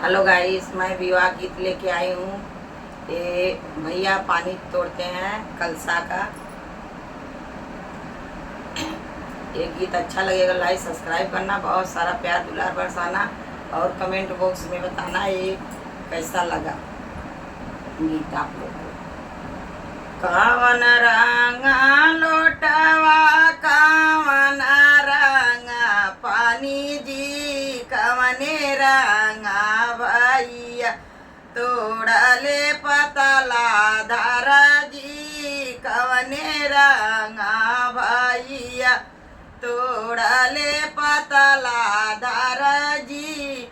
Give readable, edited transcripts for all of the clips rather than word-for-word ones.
Hello guys, मैं विवाह गीत लेके आई हूँ। ये भैया पानी तोड़ते हैं कलसा का। ये गीत अच्छा लगेगा, लाइक सब्सक्राइब करना, बहुत सारा प्यार दुलार बरसाना और कमेंट बॉक्स में बताना ये कैसा लगा गीत आप लोग को। कवन रंगा लोटवा कवन रंगा पानी जी, कवने रंगा भैया तोड़ले पतला धारा जी, कवने रंगा भैया तोड़ले पतला धारा जी।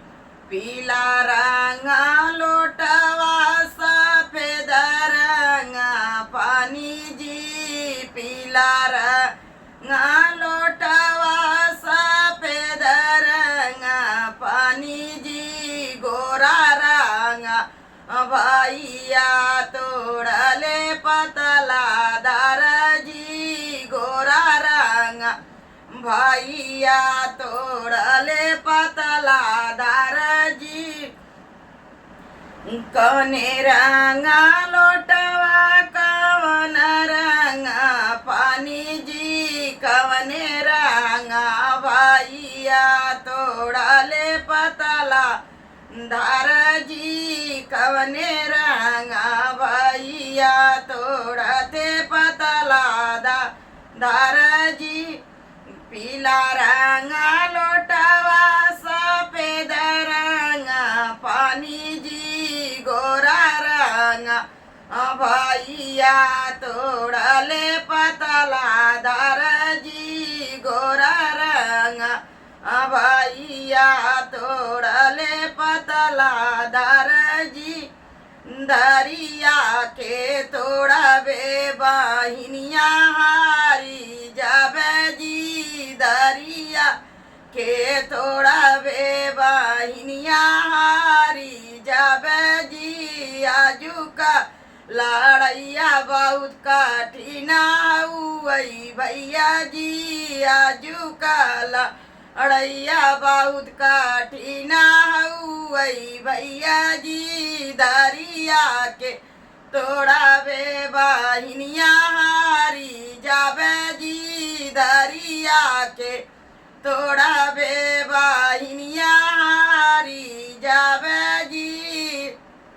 पीला रंगा लोटवा सफेद रंगा पानी जी, पीला रंगा लोटवा सफेद रंगा पानी जी, गोरा रंगा भैया तोड़ले पतला दार जी, गोरा रंगा भैया तोड़ले पतला दार जी। कवने रंगा लोटवा कवन रंगा पानी जी, कवने रंगा भैया तोड़ले पतला धार जी, कवने रंगा भैया तोड़ते पतला धार जी। पीला रंगा लोटवा सफेद रंगा पानी जी, गोरा रंगा भैया तोड़ले पतला धार जी, गोरा रंगा भैया तोड़ले पतला धार जी। दरिया के तोड़बे बहिनिया हारी जाबे जी, दरिया के तोड़बे बहिनिया हारी जाबे जी। आजू का लड़ैया बहुत कठिन हुई भैया जी, आजू का लड़ैया बहुत कठिन हुई भैया जी। दरिया के तोड़बे बहिनिया हारी जाबे जी, दरिया के तोड़बे बहिनिया हारी जाबे